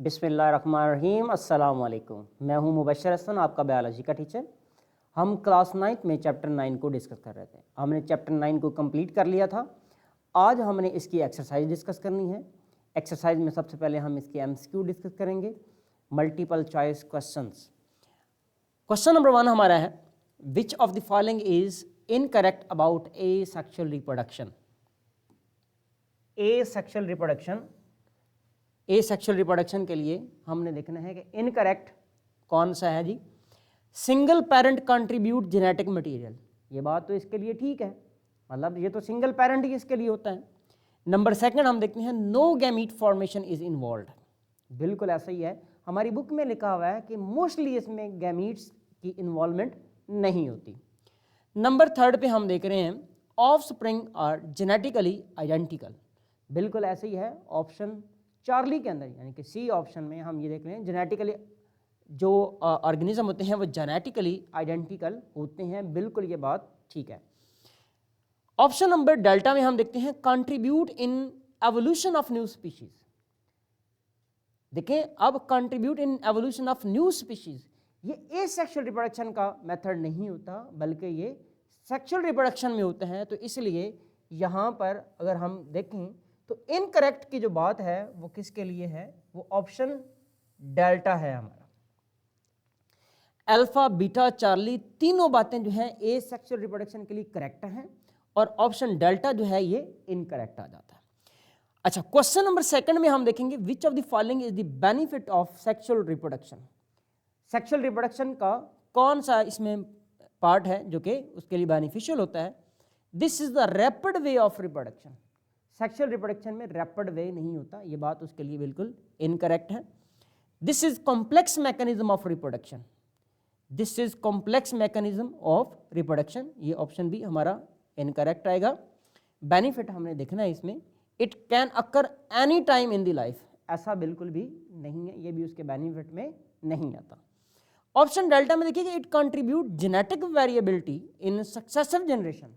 बिस्मिल्लाहिर्रहमानिर्रहीम, अस्सलाम वालेकुम। मैं हूं मुबश्शिर हसन, आपका बायोलॉजी का टीचर। हम क्लास 9 में चैप्टर 9 को डिस्कस कर रहे थे। हमने चैप्टर 9 को कंप्लीट कर लिया था। आज हमने इसकी एक्सरसाइज डिस्कस करनी है। एक्सरसाइज में सबसे पहले हम इसके एमसीक्यू डिस्कस करेंगे, multiple choice questions. Question number 1 हमारा है, विच of the following is incorrect about A sexual reproduction. A sexual reproduction, A sexual reproduction के लिए हमने देखना है कि इनकरेक्ट कौन सा है जी। Single parent contribute genetic material, ये बात तो इसके लिए ठीक है, मतलब ये तो सिंगल पेरेंट ही इसके लिए होता है। नंबर 2 हम देखते हैं, no gamete formation is involved, बिल्कुल ऐसा ही है। हमारी बुक में लिखा हुआ है कि मोस्टली इसमें गैमीट्स की इन्वॉल्वमेंट नहीं होती। नंबर 3 पे हम देख रहे हैं, ऑफस्प्रिंग आर जेनेटिकली आइडेंटिकल, बिल्कुल ऐसे ही है। ऑप्शन चार्ली के अंदर यानी कि सी ऑप्शन में हम ये देख रहे हैं, जेनेटिकली जो ऑर्गेनिज्म होते हैं वो जेनेटिकली आइडेंटिकल होते हैं, बिल्कुल ये बात ठीक है। ऑप्शन नंबर डेल्टा में हम देखते हैं, contribute in evolution of new species. देखें अब, contribute in evolution of new species, ये एसेक्सुअल रिप्रोडक्शन का मेथड नहीं होता, बल्कि ये सेक्सुअल रिप्रोडक्शन में होता है। तो इसलिए यहाँ पर अगर हम देखें तो इनकरेक्ट की जो बात है वो किसके लिए है, वो ऑप्शन डेल्टा है हमारा। अल्फा, बीटा, चार्ली तीनों बातें जो है ए सेक्सुअल रिप्रोडक्शन के लिए करेक्ट हैं, और ऑप्शन डेल्टा जो है ये इनकरेक्ट आ जाता है। अच्छा, क्वेश्चन नंबर 2 में हम देखेंगे, विच of the following is the benefit of sexual reproduction. Sexual reproduction का कौन सा इसमें पार्ट है जो कि उसके लिए बेनिफिशियल होता है। This is the rapid way of reproduction, sexual reproduction में रैपिड वे नहीं होता, ये बात उसके लिए बिल्कुल इनकरेक्ट है। This is complex mechanism of reproduction, this is complex mechanism of reproduction, ये ऑप्शन भी हमारा इनकरेक्ट आएगा। बेनिफिट हमने देखना है इसमें, it can occur any time in the life, ऐसा बिल्कुल भी नहीं है, ये भी उसके बेनिफिट में नहीं आता। ऑप्शन डेल्टा में देखिएगा, it contribute genetic variability in successive generation,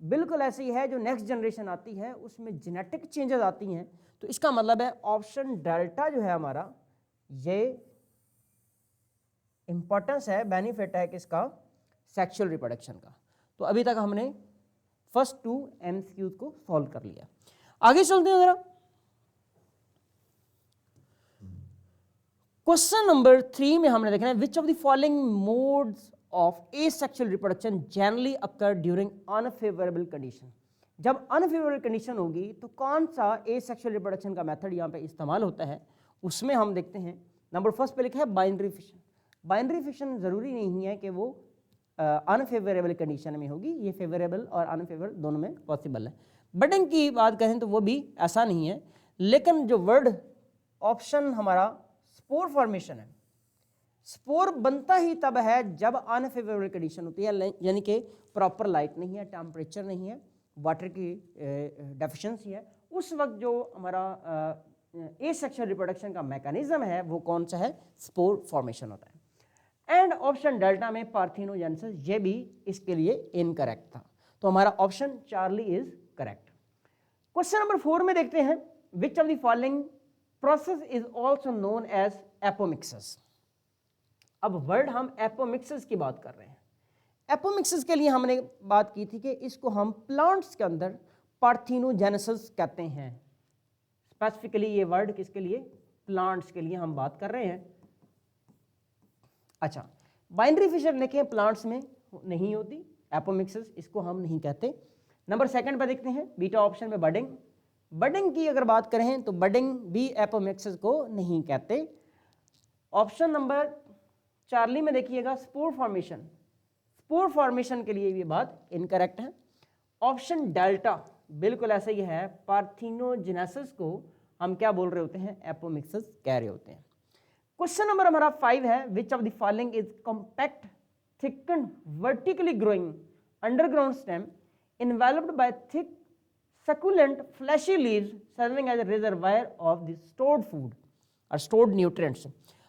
बिल्कुल ऐसे ही है। जो नेक्स्ट जनरेशन आती है उसमें जेनेटिक चेंजेस आती हैं, तो इसका मतलब है ऑप्शन डेल्टा जो है हमारा, ये इंपॉर्टेंस है, बेनिफिट है किसका, सेक्सुअल रिप्रोडक्शन का। तो अभी तक हमने फर्स्ट 2 एमसीक्यूज को सॉल्व कर लिया। आगे चलते हैं जरा। क्वेश्चन नंबर 3 में हमने देखना है, विच of the following modes of asexual reproduction generally occur during unfavourable condition. जब अनफेवरेबल कंडीशन होगी तो कौन सा एसेक्सुअल रिप्रोडक्शन का मेथड यहाँ पे इस्तेमाल होता है, उसमें हम देखते हैं। नंबर 1 पे लिखा है बाइनरी फिशन। बाइनरी फिशन ज़रूरी नहीं है कि वो अनफेवरेबल कंडीशन में होगी, ये फेवरेबल और अनफेवरेबल दोनों में पॉसिबल है। बडिंग की बात करें तो वो भी ऐसा नहीं है, लेकिन जो वर्ड ऑप्शन हमारा स्पोर फॉर्मेशन है, स्पोर बनता ही तब है जब अनफेवरेबल कंडीशन होती है, यानी कि प्रॉपर लाइट नहीं है, टेम्परेचर नहीं है, वाटर की डेफिशिएंसी है। उस वक्त जो हमारा एसेक्सुअल रिप्रोडक्शन का मैकेनिज्म है वो कौन सा है, स्पोर फॉर्मेशन होता है। एंड ऑप्शन डेल्टा में पार्थिनोजेनेसिस, ये भी इसके लिए इनकरेक्ट था, तो हमारा option Charlie is correct. Question number 4 में देखते हैं, which of the following process is also known as apomixis. अब वर्ड हम एपोमिक्सिस की बात कर रहे हैं। एपोमिक्सिस के लिए हमने बात की थी कि इसको हम प्लांट्स के अंदर पार्थिनोजेनेसिस कहते हैं। स्पेसिफिकली ये वर्ड किसके लिए, प्लांट्स के लिए हम बात कर रहे हैं। अच्छा, बाइनरी फिशन देखें प्लांट्स में नहीं होती, एपोमिक्सिस इसको हम नहीं कहते। नंबर 2 पर देखते हैं, बीटा ऑप्शन में बडिंग। बडिंग की अगर बात करें तो बडिंग भी एपोमिक्सिस को नहीं कहते। ऑप्शन नंबर चार्ली में देखिएगा स्पोर फॉर्मेशन, स्पोर फॉर्मेशन के लिए ये बात इनकरेक्ट है। ऑप्शन डेल्टा बिल्कुल ऐसा ही है, पार्थिनोजेनेसिस को हम क्या बोल रहे होते हैं, एपोमिक्सिस कह रहे होते हैं। क्वेश्चन नंबर हमारा 5 है, विच of the following is compact thicken vertically growing underground stem enveloped by thick succulent fleshy leaves serving as a reservoir of the stored food or stored nutrients।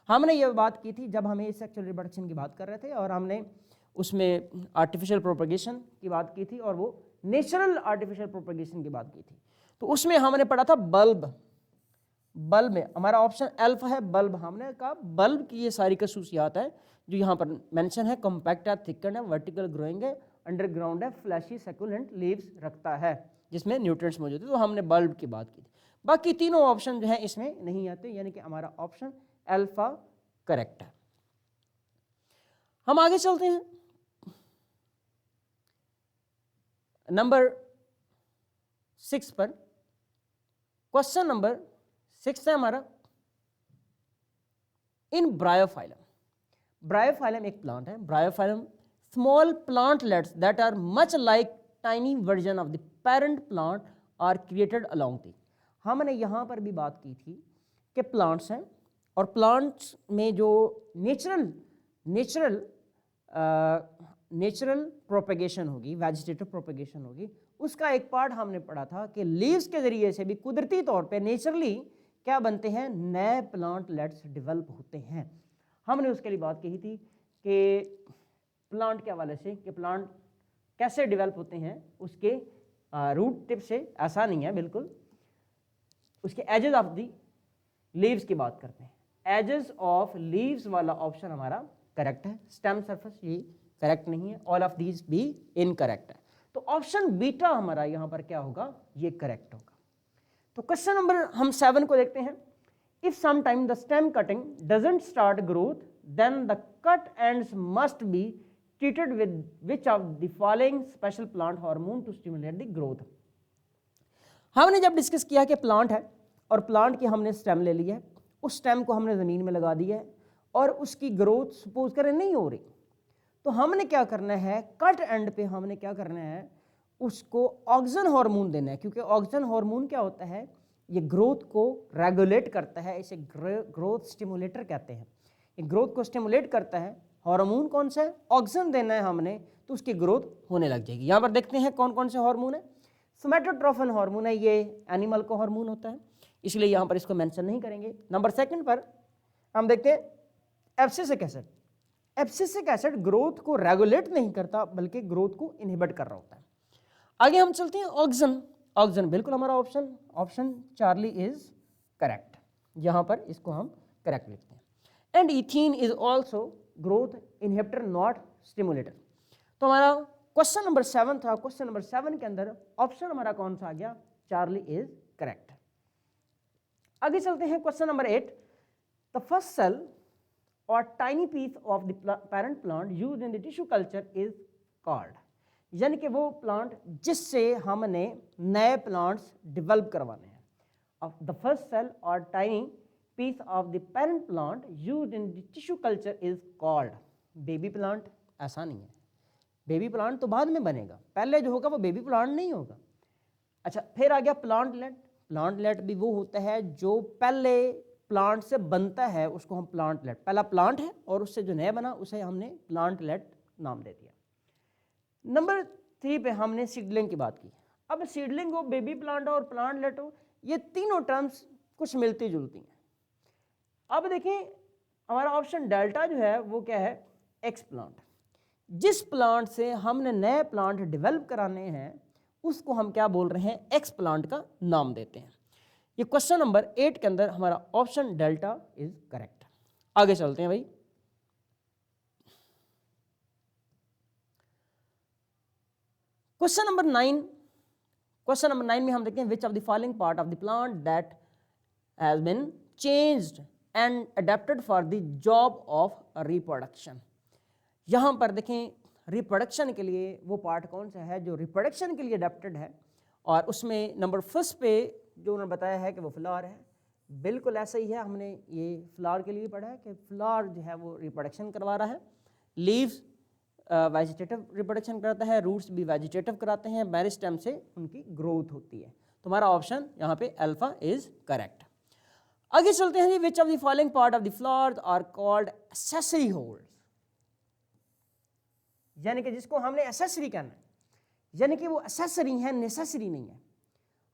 हमने ये बात की थी जब हमें सेक्सुअल रिप्रोडक्शन की बात कर रहे थे, और हमने उसमें आर्टिफिशियल प्रोपगेशन की बात की थी और वो नेचुरल आर्टिफिशियल प्रोपगेशन की बात की थी। तो उसमें हमने पढ़ा था बल्ब, बल्ब में हमारा ऑप्शन अल्फा है, बल्ब। हमने कहा बल्ब की ये सारी खसूसियात है जो यहाँ पर मेंशन है, कॉम्पैक्ट है, थिकन है, वर्टिकल ग्रोइंग है, अंडरग्राउंड है, फ्लैशी सकुलेंट लीव्स रखता है जिसमें न्यूट्रिएंट्स मौजूद है। तो हमने बल्ब की बात की थी। बाकी तीनों ऑप्शन जो है इसमें नहीं आते, यानी कि हमारा ऑप्शन अल्फा करेक्ट है। हम आगे चलते हैं। नंबर 6 पर, क्वेश्चन नंबर 6 है हमारा, इन ब्रायोफाइलम। ब्रायोफाइलम एक प्लांट है। Bryophyllum small plantlets that are much like tiny version of the parent plant are created along the. हमने यहाँ पर भी बात की थी कि प्लांट्स हैं और प्लांट्स में जो नेचुरल प्रोपेगेशन होगी, वेजिटेटिव प्रोपेगेशन होगी, उसका एक पार्ट हमने पढ़ा था कि लीव्स के ज़रिए से भी कुदरती तौर पे नेचुरली क्या बनते हैं, नए प्लांटलेट्स डेवलप होते हैं। हमने उसके लिए बात की थी कि प्लांट के हवाले से कि प्लांट कैसे डेवलप होते हैं, उसके रूट टिप से ऐसा नहीं है बिल्कुल, उसके एजेस ऑफ दी लीव्स की बात करते हैं। एजेस ऑफ लीव्स वाला ऑप्शन हमारा करेक्ट है। स्टेम सरफेस ये करेक्ट नहीं है, ऑल ऑफ दीज भी इनकरेक्ट है। तो ऑप्शन बीटा हमारा यहाँ पर क्या होगा, ये करेक्ट होगा। तो क्वेश्चन नंबर हम 7 को देखते हैं। If sometime the stem cutting doesn't start growth then the cut ends must be treated with which of the following special plant hormone to stimulate the growth. हमने जब डिस्कस किया कि प्लांट है और प्लांट की हमने स्टेम ले लिया है, उस स्टेम को हमने ज़मीन में लगा दिया है और उसकी ग्रोथ सपोज करें नहीं हो रही, तो हमने क्या करना है, कट एंड पे हमने क्या करना है, उसको ऑक्सीजन हार्मोन देना है। क्योंकि ऑक्सीजन हार्मोन क्या होता है, ये ग्रोथ को रेगुलेट करता है, इसे ग्रोथ स्टिमुलेटर कहते हैं। ये ग्रोथ को स्टिमुलेट करता है। हार्मोन कौन सा है, ऑक्सीजन देना है हमने, तो उसकी ग्रोथ होने लग जाएगी। यहाँ पर देखते हैं कौन कौन से हार्मोन है। सोमैटोट्रोफिन हार्मोन है, ये एनिमल को हार्मोन होता है, इसलिए यहाँ पर इसको मेंशन नहीं करेंगे। नंबर 2 पर हम देखते हैं abscisic acid. Abscisic acid growth को रेगुलेट नहीं करता बल्कि ग्रोथ को इनहिबिट कर रहा होता है। आगे हम चलते हैं ऑक्सीजन। ऑक्सीजन बिल्कुल हमारा ऑप्शन चार्ली इज करेक्ट, यहाँ पर इसको हम करेक्ट लिखते हैं। And ethene is also growth inhibitor not stimulator. तो हमारा क्वेश्चन नंबर 7 था। क्वेश्चन नंबर 7 के अंदर ऑप्शन हमारा कौन सा आ गया, चार्ली इज करेक्ट। आगे चलते हैं question number 8। The first cell और tiny piece of the parent plant used in the tissue culture is called. यानी कि वो प्लांट जिससे हमने नए प्लांट्स डेवलप करवाने हैं। ऑफ द फर्स्ट सेल और tiny piece of the parent plant used in the tissue culture is called baby plant. ऐसा नहीं है, बेबी प्लांट तो बाद में बनेगा, पहले जो होगा वो बेबी प्लांट नहीं होगा। अच्छा, फिर आ गया प्लांटलेट। प्लांटलेट भी वो होता है जो पहले प्लांट से बनता है, उसको हम प्लांटलेट, पहला प्लांट है और उससे जो नया बना उसे हमने प्लांटलेट नाम दे दिया। नंबर 3 पे हमने सीडलिंग की बात की। अब सीडलिंग हो, बेबी प्लांट हो और प्लांटलेट हो, ये तीनों टर्म्स कुछ मिलती जुलती हैं। अब देखें हमारा ऑप्शन डेल्टा जो है वो क्या है, एक्स प्लांट। जिस प्लांट से हमने नए प्लांट डेवलप कराने हैं उसको हम क्या बोल रहे हैं, एक्स प्लांट का नाम देते हैं। ये क्वेश्चन नंबर 8 के अंदर हमारा ऑप्शन डेल्टा इज करेक्ट। आगे चलते हैं भाई। क्वेश्चन नंबर 9 में हम देखते हैं which of the following part of the plant that has been changed and adapted for the job of reproduction. यहाँ पर देखें रिप्रोडक्शन के लिए वो पार्ट कौन सा है जो रिप्रोडक्शन के लिए अडेप्टेड है, और उसमें नंबर 1 पे जो उन्होंने बताया है कि वो फ्लावर है। बिल्कुल ऐसा ही है, हमने ये फ्लावर के लिए पढ़ा है कि फ्लावर जो है वो रिप्रोडक्शन करवा रहा है। लीव्स वेजिटेटिव रिप्रोडक्शन कराता है, रूट्स भी वेजिटेटिव कराते हैं, मेरिस्टेम से उनकी ग्रोथ होती है। तो हमारा ऑप्शन यहाँ पे अल्फा इज करेक्ट। आगे चलते हैं, which of the following part of the flowers are called accessory whorls. यानी कि जिसको हमने एक्सेसरी कहना है, यानी कि वो एक्सेसरी है, नेसेसरी नहीं है।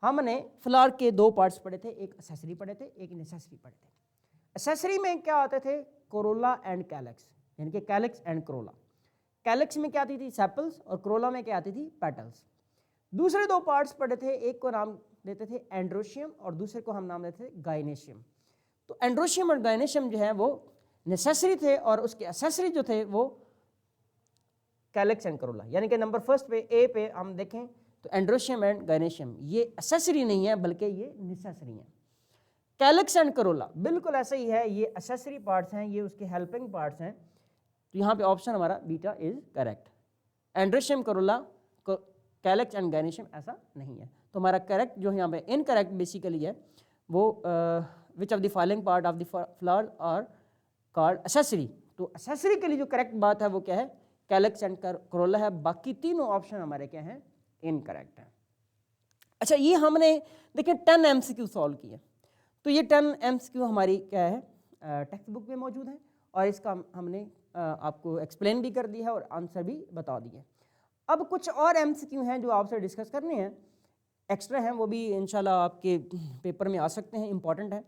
हमने फ्लावर के 2 पार्ट्स पढ़े थे, एक एक्सेसरी पढ़े थे, एक नेसेसरी पढ़े थे। एक्सेसरी में क्या आते थे, कोरोला एंड कैलेक्स, यानी कि कैलेक्स एंड कोरोला। कैलेक्स में क्या आती थी, सेपल्स, और कोरोला में क्या आती थी, पेटल्स। दूसरे 2 पार्ट्स पढ़े थे, एक को नाम देते थे एंड्रोशियम और दूसरे को हम नाम देते थे गाइनेशियम। तो एंड्रोशियम और गाइनेशियम जो है वो नेसेसरी थे और उसके एसेसरी जो थे वो कैलेक्स एंड करोला, यानी कि नंबर फर्स्ट पे ए पे हम देखें तो एंड्रोशियम एंड गाइनेशियम ये एसेसरी नहीं है बल्कि ये नेसेसरी है। कैलेक्स एंड करोला बिल्कुल ऐसा ही है, ये एसेसरी पार्ट्स हैं, ये उसके हेल्पिंग पार्ट्स हैं। तो यहाँ पे ऑप्शन हमारा beta is correct. Androecium Corolla calyx and gynoecium ऐसा नहीं है। तो हमारा करेक्ट जो यहाँ पे इनकरेक्ट बेसिकली है वो which of the following part of the flower are called accessory. तो एसेसरी के लिए जो करेक्ट बात है वो क्या है, कैलेक्स एंड करोला है। बाकी तीनों ऑप्शन हमारे क्या हैं, इनकरेक्ट है। अच्छा, ये हमने देखिए 10 MCQ सॉल्व किए। तो ये 10 MCQ हमारी क्या है टेक्स्ट बुक में मौजूद है और इसका हमने आपको एक्सप्लेन भी कर दिया है और आंसर भी बता दिए। अब कुछ और MCQ हैं जो आपसे डिस्कस करने हैं, एक्स्ट्रा हैं, वो भी इंशाल्लाह आपके पेपर में आ सकते हैं, इंपॉर्टेंट है।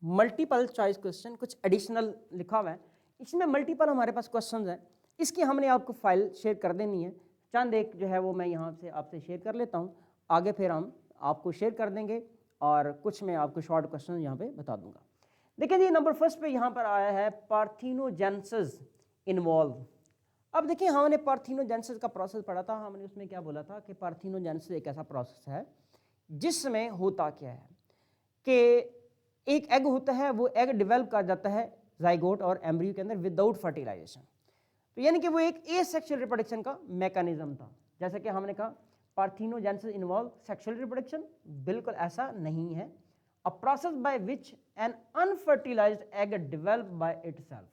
मल्टीपल चॉइस क्वेश्चन कुछ एडिशनल लिखा हुआ है, इसमें मल्टीपल हमारे पास क्वेश्चंस हैं। इसकी हमने आपको फाइल शेयर कर देनी है, चंद एक जो है वो मैं यहाँ से आपसे शेयर कर लेता हूँ, आगे फिर हम आपको शेयर कर देंगे और कुछ मैं आपको शॉर्ट क्वेश्चन यहाँ पे बता दूंगा। देखिए जी, नंबर फर्स्ट पे यहाँ पर आया है पार्थेनोजेनेसिस इन्वॉल्व। अब देखिए, हमने पार्थेनोजेनेसिस का प्रोसेस पढ़ा था, हमने उसमें क्या बोला था कि पार्थेनोजेनेसिस एक ऐसा प्रोसेस है जिसमें होता क्या है कि एक एग होता है, वो एग डेवलप कर जाता है जाइगोट और एम्ब्रियो के अंदर विदाउट फर्टिलाइजेशन। तो यानी कि वो एक एसेक्सुअल रिप्रोडक्शन का मैकेनिज्म था। जैसे कि हमने कहा पार्थेनोजेनेसिस इन्वॉल्व सेक्सुअल रिप्रोडक्शन, बिल्कुल ऐसा नहीं है। A process by which N unfertilised egg develop by itself.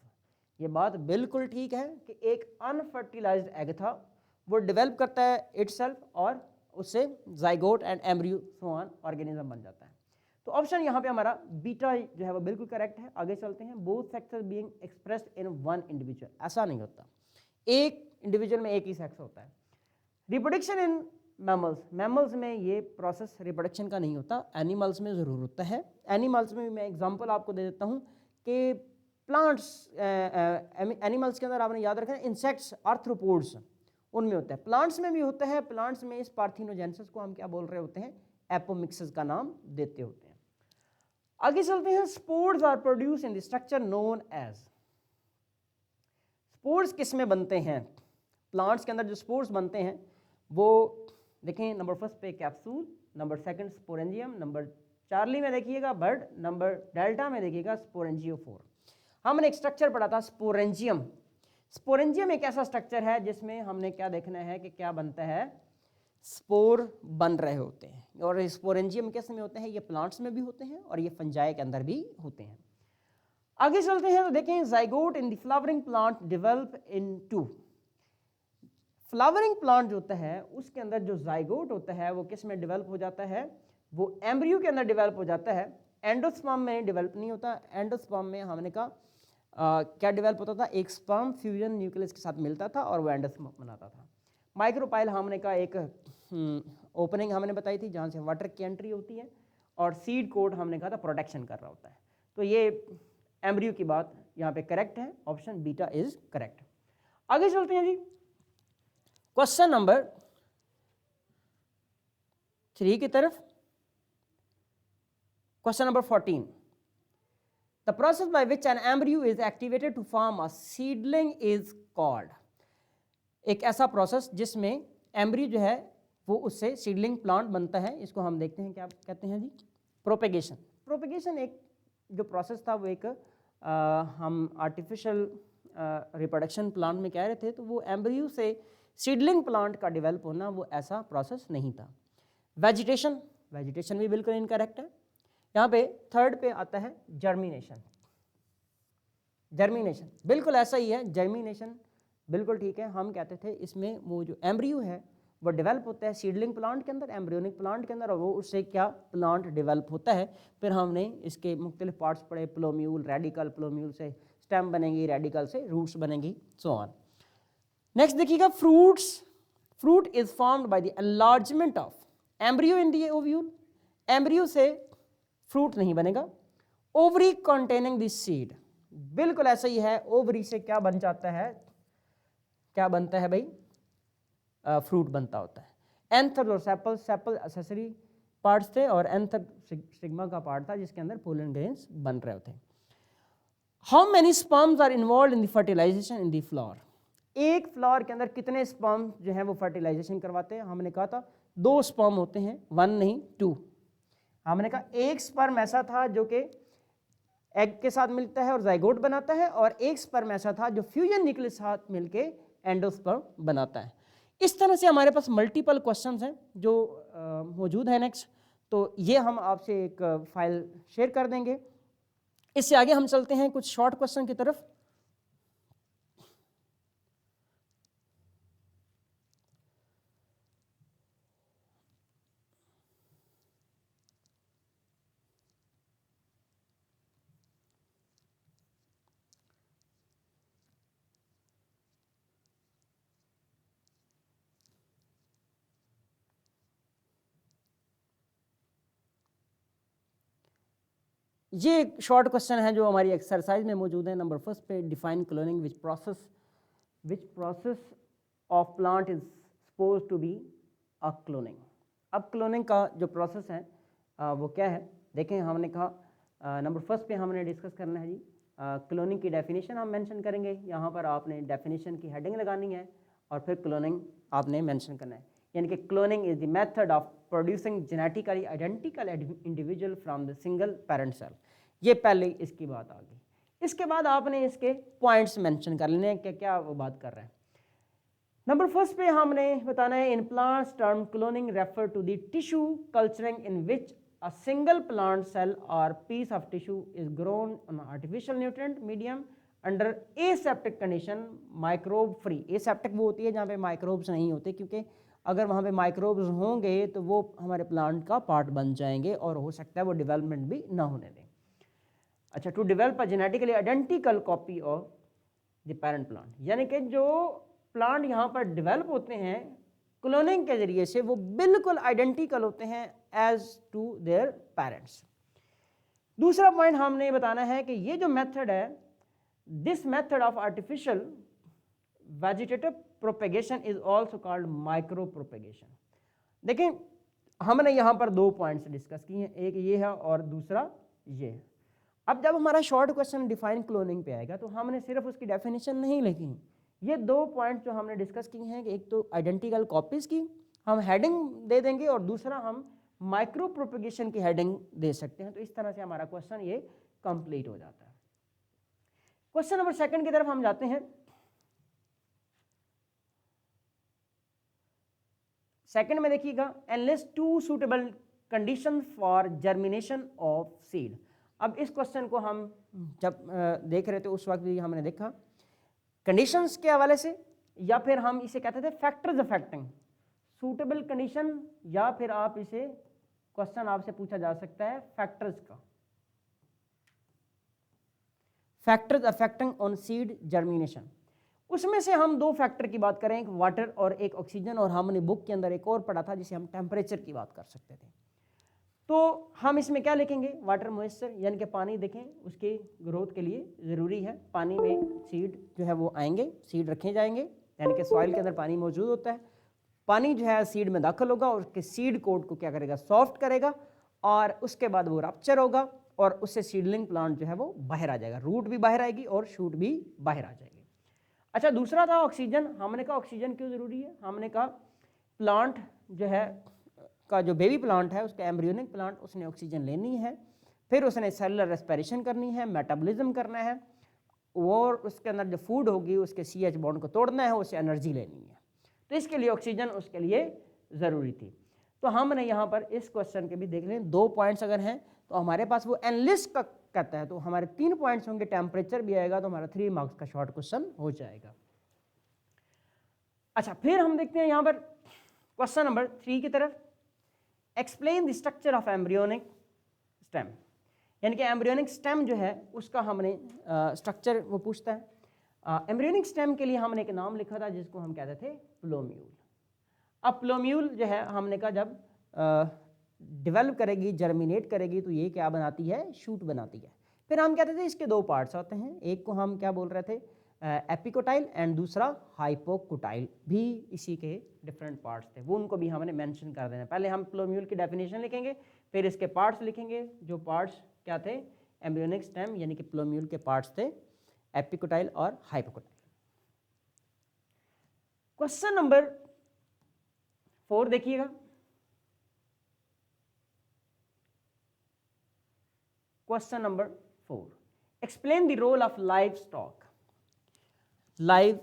ये बात बिल्कुल ठीक है कि एक अनफर्टिलाइज्ड एग था, वो डेवलप करता है इटसेल्फ और उससे zygote and embryo so on organism बन जाता है। तो ऑप्शन यहाँ पे हमारा बीटा जो है वो बिल्कुल करेक्ट है। आगे चलते हैं। Both sexes being expressed in one individual, ऐसा नहीं होता, एक इंडिविजुअल में एक ही सेक्स होता है। रिप्रोडक्शन इन मैमल्स, मैमल्स में ये प्रोसेस रिप्रोडक्शन का नहीं होता, एनिमल्स में ज़रूर होता है। एनिमल्स में मैं एग्जांपल आपको दे देता हूँ कि प्लांट्स, एनिमल्स के अंदर आपने याद रखना इंसेक्ट्स, आर्थ्रोपोड्स, उनमें होता है। प्लांट्स में भी होता है, प्लांट्स में इस पार्थेनोजेनेसिस को हम क्या बोल रहे होते हैं, एपोमिक्सिस का नाम देते होते हैं। आगे चलते हैं। Spores are produce in the structure known as. Spores किस में बनते हैं, प्लांट्स के अंदर जो स्पोर्स बनते हैं वो देखें, नंबर फर्स्ट पे capsule, number second sporangium, number Charlie में देखिएगा बर्ड, नंबर डेल्टा में देखिएगा स्पोरेंजियोफोर। हमने एक स्ट्रक्चर पढ़ा था स्पोरेंजियम। स्पोरेंजियम एक ऐसा स्ट्रक्चर है जिसमें हमने क्या देखना है कि क्या बनता है, स्पोर बन रहे होते हैं। और स्पोरेंजियम किस में होते हैं, ये प्लांट्स में भी होते हैं और ये फंजाई के अंदर भी होते हैं। आगे चलते हैं तो देखें, zygote in the flowering plant develop into. Flowering plant जो होता है उसके अंदर जो जाइगोट होता है वो किस में डेवलप हो जाता है, वो एम्ब्रियो के अंदर डेवलप हो जाता है। एंडोस्पर्म में डेवलप नहीं होता। एंडोस्पर्म में हमने कहा क्या डेवलप होता था, एक स्पर्म फ्यूजन न्यूक्लियस के साथ मिलता था और वो एंडोस्पर्म बनाता था। माइक्रोपाइल हमने कहा एक ओपनिंग हमने बताई थी जहाँ से वाटर की एंट्री होती है, और सीड कोट हमने कहा था प्रोटेक्शन कर रहा होता है। तो ये एम्ब्रियो की बात यहाँ पे करेक्ट है, ऑप्शन बीटा इज करेक्ट। आगे चलते हैं जी, क्वेश्चन नंबर 3 की तरफ। Question number 14, the process by which an embryo is activated to form a seedling is called. एक ऐसा प्रोसेस जिसमें एम्ब्रियो जो है वो उससे सीडलिंग प्लांट बनता है, इसको हम देखते हैं क्या कहते हैं जी, प्रोपेगेशन। प्रोपेगेशन एक जो प्रोसेस था वो एक हम आर्टिफिशियल रिप्रोडक्शन प्लांट में कह रहे थे, तो वो एम्ब्रियो से सीडलिंग प्लांट का डेवलप होना वो ऐसा प्रोसेस नहीं था। वेजिटेशन, वेजिटेशन भी बिल्कुल इनकरेक्ट है। यहाँ पे थर्ड पे आता है जर्मिनेशन। जर्मिनेशन बिल्कुल ऐसा ही है, जर्मिनेशन बिल्कुल ठीक है। हम कहते थे इसमें वो जो एम्ब्रियो है वो डेवलप होता है सीडलिंग प्लांट के अंदर, एम्ब्रियोनिक प्लांट के अंदर, और वो उससे क्या प्लांट डेवलप होता है। फिर हमने इसके मुख्तलिफ पार्ट्स पढ़े, प्लोम्यूल, रेडिकल, प्लोम्यूल से स्टेम बनेगी, रेडिकल से रूट्स बनेगी, सो ऑन। नेक्स्ट देखिएगा, fruit is formed by the enlargement of embryo in the ovule. Embryo से फ्रूट नहीं बनेगा। ओवरी कंटेनिंग द सीड, बिल्कुल ऐसा ही है। ओवरी से क्या बन जाता है, क्या बनता है भाई, फ्रूट बनता होता है। एंथर और सेपल, सेपल एक्सेसरी पार्ट्स थे और एंथर स्टिग्मा का पार्ट था जिसके अंदर पोलन ग्रेन्स बन रहे होते हैं। How many sperms are involve in the fertilization in the flower. एक फ्लावर के अंदर कितने स्पर्म जो है वो फर्टिलाइजेशन करवाते हैं? हमने कहा था 2 स्पर्म होते हैं, 1 नहीं 2। हमने कहा एक स्पर्म ऐसा था जो कि एग के साथ मिलता है और जाइगोट बनाता है, और एक स्पर्म ऐसा था जो फ्यूजन न्यूक्लियस के साथ मिलके एंडोस्पर्म बनाता है। इस तरह से हमारे पास मल्टीपल क्वेश्चंस हैं जो मौजूद है नेक्स्ट, तो ये हम आपसे एक फाइल शेयर कर देंगे। इससे आगे हम चलते हैं कुछ शॉर्ट क्वेश्चन की तरफ। ये शॉर्ट क्वेश्चन है जो हमारी एक्सरसाइज में मौजूद है। नंबर फर्स्ट पे, define cloning, which process of plant is suppose to be a cloning. अब क्लोनिंग का जो प्रोसेस है वो क्या है, देखें। हमने कहा नंबर फर्स्ट पे हमने डिस्कस करना है जी क्लोनिंग की डेफिनेशन हम मेंशन करेंगे। यहाँ पर आपने डेफिनेशन की हेडिंग लगानी है और फिर क्लोनिंग आपने मेंशन करना है। यानी कि cloning is the method of producing genetically identical individual from the single parent cell. ये पहले इसकी बात आ गई। इसके बाद आपने इसके पॉइंट्स मेंशन कर लेने हैं कि क्या वो बात कर रहे हैं। नंबर फर्स्ट पे हमने बताना है, in plants term cloning refer to the tissue culturing in which a single plant cell or piece of tissue is grown on artificial nutrient medium under aseptic condition, microbe free। aseptic वो होती है जहाँ पे microbes नहीं होते, क्योंकि अगर वहाँ पे माइक्रोब्स होंगे तो वो हमारे प्लांट का पार्ट बन जाएंगे और हो सकता है वो डेवलपमेंट भी ना होने दें। अच्छा, to develop a genetically identical copy of the parent plant, यानी कि जो प्लांट यहाँ पर डेवलप होते हैं क्लोनिंग के जरिए से वो बिल्कुल आइडेंटिकल होते हैं एज टू देयर पेरेंट्स। दूसरा पॉइंट हमने बताना है कि ये जो मेथड है, this method of artificial vegetative propagation is also called micro propagation. देखें, हमने यहाँ पर 2 पॉइंट्स डिस्कस किए हैं, एक ये है और दूसरा ये है। अब जब हमारा शॉर्ट क्वेश्चन डिफाइन क्लोनिंग पे आएगा तो हमने सिर्फ उसकी डेफिनेशन नहीं लिखी। ये 2 पॉइंट जो हमने डिस्कस किए हैं, एक तो आइडेंटिकल कॉपीज की हम हेडिंग दे देंगे और दूसरा हम माइक्रो प्रोपेगेशन की हेडिंग दे सकते हैं। तो इस तरह से हमारा क्वेश्चन ये कंप्लीट हो जाता है। क्वेश्चन नंबर 2 की तरफ हम जाते हैं। सेकंड में देखिएगा, enlist 2 suitable condition for germination of seed. अब इस क्वेश्चन को हम जब देख रहे थे उस वक्त भी हमने देखा कंडीशंस के हवाले से, या फिर हम इसे कहते थे फैक्टर्स अफेक्टिंग सूटेबल कंडीशन, या फिर आप इसे क्वेश्चन आपसे पूछा जा सकता है फैक्टर्स का, factors affecting on seed germination. उसमें से हम 2 फैक्टर की बात करें, एक वाटर और एक ऑक्सीजन, और हमने बुक के अंदर एक और पढ़ा था जिसे हम टेम्परेचर की बात कर सकते थे। तो हम इसमें क्या लिखेंगे, वाटर मॉइस्चर, यानी कि पानी देखें उसके ग्रोथ के लिए ज़रूरी है। पानी में सीड जो है वो आएंगे, सीड रखे जाएंगे, यानी कि सॉइल के अंदर पानी मौजूद होता है। पानी जो है सीड में दाखिल होगा और उसके सीड कोट को क्या करेगा, सॉफ्ट करेगा, और उसके बाद वो रप्चर होगा और उससे सीडलिंग प्लांट जो है वो बाहर आ जाएगा, रूट भी बाहर आएगी और शूट भी बाहर आ जाएगी। अच्छा, दूसरा था ऑक्सीजन। हमने कहा ऑक्सीजन क्यों ज़रूरी है, हमने कहा प्लांट जो है का जो बेबी प्लांट है उसका एम्ब्रियोनिक प्लांट, उसने ऑक्सीजन लेनी है, फिर उसने सेलुलर रेस्पिरेशन करनी है, मेटाबॉलिज्म करना है, और उसके अंदर जो फूड होगी उसके CH बॉन्ड को तोड़ना है, उससे एनर्जी लेनी है। तो इसके लिए ऑक्सीजन उसके लिए ज़रूरी थी। तो हमने यहाँ पर इस क्वेश्चन के भी देख लें 2 पॉइंट्स अगर हैं तो हमारे पास वो एनलिस्ट का कहता है, तो हमारे 3 पॉइंट्स होंगे, टेम्परेचर भी आएगा, तो हमारा 3 मार्क्स का शॉर्ट क्वेश्चन हो जाएगा। अच्छा, फिर हम देखते हैं यहाँ पर क्वेश्चन नंबर 3 की तरफ। Explain the structure of embryonic stem, यानी कि एम्ब्रियोनिक स्टेम जो है उसका हमने स्ट्रक्चर वो पूछता है। एम्ब्रियोनिक स्टेम के लिए हमने एक नाम लिखा था जिसको हम कहते थे प्लोम्यूल। अब प्लोम्यूल जो है हमने कहा जब डेवलप करेगी, जर्मिनेट करेगी, तो ये क्या बनाती है, शूट बनाती है। फिर हम कहते थे इसके दो पार्ट्स होते हैं, एक को हम क्या बोल रहे थे एपिकोटाइल एंड दूसरा हाइपोकोटाइल, भी इसी के डिफरेंट पार्ट्स थे, वो उनको भी हमने मेंशन कर देना। पहले हम प्लोम्यूल की डेफिनेशन लिखेंगे, फिर इसके पार्ट्स लिखेंगे, जो पार्ट्स क्या थे एम्ब्रियोनिक स्टेम यानी कि प्लोम्यूल के पार्ट्स थे एपिकोटाइल और हाइपोकोटाइल। क्वेश्चन नंबर 4 देखिएगा। Question number 4, explain the role of livestock. Live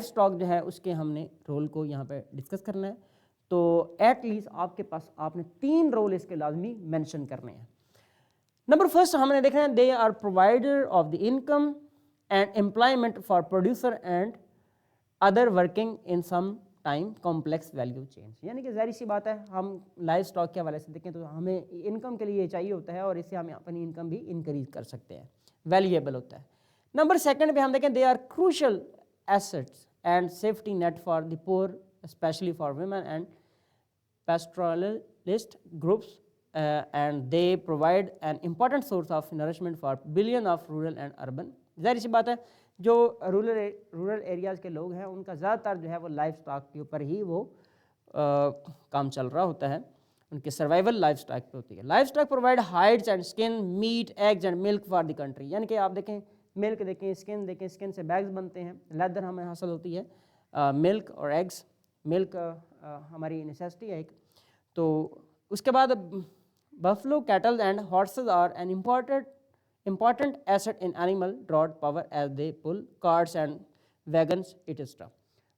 stock जो है उसके हमने रोल को यहाँ पे डिस्कस करना है। तो एटलीस्ट आपके पास आपने 3 रोल इसके लाजमी मेंशन करने हैं। नंबर फर्स्ट हमने देखना है they are provider of the income and employment for producer and other working in some time complex value chain. यानी कि ज़ाहिर सी बात है, हम लाइव स्टॉक के हवाले से देखें तो हमें इनकम के लिए चाहिए होता है और इससे हम अपनी इनकम भी इंक्रीज कर सकते हैं, वैल्यूएबल होता है। नंबर सेकंड पे हम देखें they are crucial assets and safety net for the poor specially for women and pastoralist groups and they provide an important source of nourishment for billion of rural and urban। ज़ाहिर सी बात है जो rural areas के लोग हैं उनका ज़्यादातर जो है वो लाइफ स्टॉक के ऊपर ही वो काम चल रहा होता है, उनकी सर्वाइवल लाइफ स्टॉक पे होती है। Livestock provide hides and skin, meat, eggs and milk for the country. यानी कि आप देखें मिल्क देखें, स्किन देखें, स्किन से बैग्स बनते हैं, लेदर हमें हासिल होती है, मिल्क और एग्स। मिल्क हमारी नेसेसिटी है एक। तो उसके बाद buffalo, cattle and horses are an important asset in animal draw power as they pull carts and wagons etc।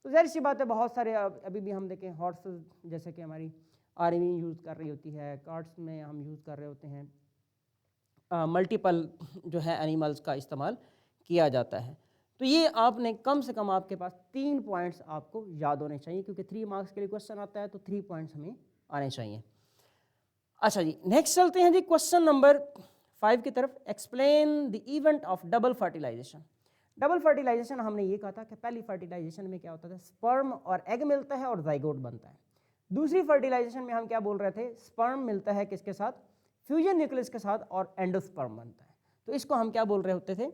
तो ज़ाहिर सी बात है बहुत सारे अभी भी हम देखें हॉर्सेस जैसे कि हमारी आर्मी यूज़ कर रही होती है, कार्ट्स में हम यूज़ कर रहे होते हैं, मल्टीपल जो है एनिमल्स का इस्तेमाल किया जाता है। तो ये आपने कम से कम आपके पास 3 पॉइंट्स आपको याद होने चाहिए, क्योंकि 3 मार्क्स के लिए क्वेश्चन आता है तो 3 पॉइंट्स हमें आने चाहिए। अच्छा जी, नेक्स्ट चलते हैं जी क्वेश्चन नंबर 5 की तरफ। Explain the event of double fertilization. Double fertilization हमने ये कहा था कि पहली फर्टिलाइजेशन में क्या होता था, स्पर्म और एग मिलता है और जाइगोट बनता है। दूसरी फर्टिलाइजेशन में हम क्या बोल रहे थे, स्पर्म मिलता है किसके साथ, फ्यूजन न्यूक्लियस के साथ, और एंडोस्पर्म बनता है। तो इसको हम क्या बोल रहे होते थे,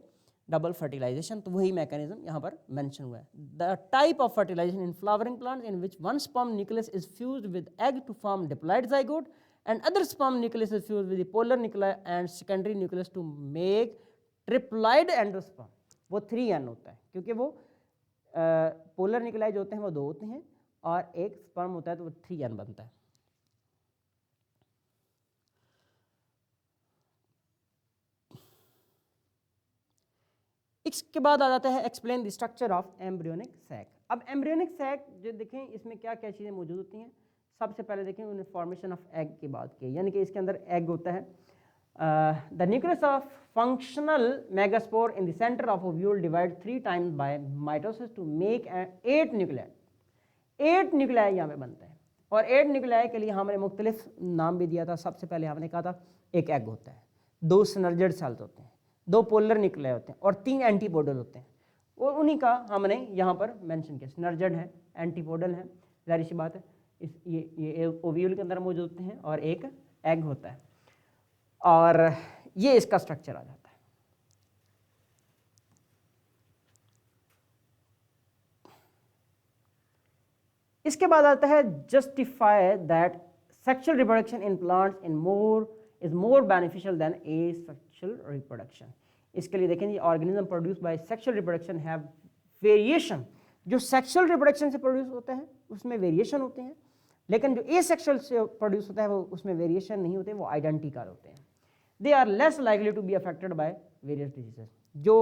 डबल फर्टिलाइजेशन। तो वही मैकेनिज्म यहाँ पर मेंशन हुआ है। The type of fertilization in flowering plants in which one sperm nucleus is fused with egg to form diploid zygote and other sperm nucleus is fused with the polar nuclei and secondary nucleus to make triploid endosperm। वो 3n होता है, क्योंकि वो polar nuclei जो होते हैं वो 2 होते हैं और एक स्पर्म होता है तो वो 3n बनता है। इसके बाद आ जाता है explain the structure of embryonic sac. अब एम्ब्रियोनिक सैक जो देखें इसमें क्या क्या चीज़ें मौजूद होती हैं। सबसे पहले देखें उन्हें फॉर्मेशन ऑफ एग की बात की, यानी कि इसके अंदर एग होता है। The nucleus of functional megaspore in the centre of ovule divide 3 times by mitosis to make 8 nuclei. 8 nuclei यहाँ पे बनता है, और 8 न्यूक्लियाई के लिए हमने मुख्तलिफ नाम भी दिया था। सबसे पहले हमने कहा था एक एग होता है, 2 सिनर्जिड सेल्स होते हैं, 2 पोलर न्यूक्लियाई होते हैं और 3 एंटीपोडल होते हैं। और उन्हीं का हमने यहाँ पर मेंशन किया, सिनर्जिड है, एंटीपोडल है, ज़ाहिर सी बात है ये ओव्यूल के अंदर मौजूद होते हैं, और एक एग होता है, और ये इसका स्ट्रक्चर आ जाता है। इसके बाद आता है justify that sexual reproduction in plants is more beneficial than asexual reproduction. इसके लिए देखें organism produce by sexual reproduction have variation. जो सेक्सुअल रिप्रोडक्शन से प्रोड्यूस होते हैं उसमें वेरिएशन होते हैं, लेकिन जो एसेक्सुअल से प्रोड्यूस होता है वो उसमें वेरिएशन नहीं होते, वो आइडेंटिकल होते हैं। They are less likely to be affected by various diseases. जो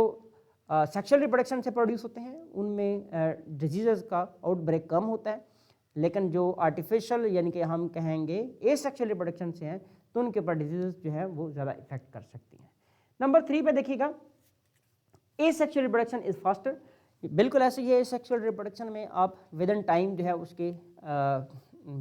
सेक्सुअल रिप्रोडक्शन से प्रोड्यूस होते हैं उनमें डिजीजेस का आउटब्रेक कम होता है, लेकिन जो आर्टिफिशियल यानी कि हम कहेंगे एसेक्सुअल रिप्रोडक्शन से हैं तो उनके ऊपर डिजीजेस जो है वो ज़्यादा इफेक्ट कर सकती हैं। नंबर 3 पे देखिएगा, एसेक्सुअल रिप्रोडक्शन इज फास्टर। बिल्कुल ऐसे ही है, सेक्सुअल रिप्रोडक्शन में आप विद इन टाइम जो है उसके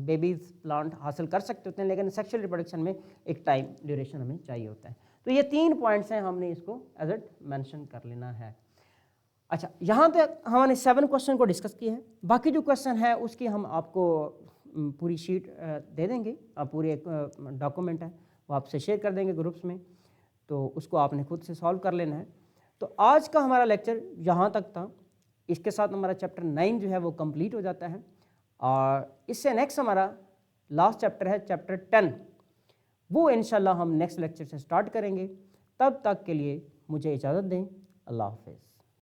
बेबीज प्लांट हासिल कर सकते होते हैं, लेकिन सेक्सुअल रिप्रोडक्शन में एक टाइम ड्यूरेशन हमें चाहिए होता है। तो ये 3 पॉइंट्स हैं, हमने इसको एज इट मेंशन कर लेना है। अच्छा, यहाँ तक हमने 7 क्वेश्चन को डिस्कस किया है। बाकी जो क्वेश्चन है उसकी हम आपको पूरी शीट दे देंगे, पूरी एक डॉक्यूमेंट है वो आपसे शेयर कर देंगे ग्रुप्स में, तो उसको आपने खुद से सॉल्व कर लेना है। तो आज का हमारा लेक्चर यहाँ तक था। इसके साथ हमारा चैप्टर 9 जो है वो कंप्लीट हो जाता है, और इससे नेक्स्ट हमारा लास्ट चैप्टर है चैप्टर 10, वो इंशाल्लाह हम नेक्स्ट लेक्चर से स्टार्ट करेंगे। तब तक के लिए मुझे इजाज़त दें। अल्लाह हाफ़िज़।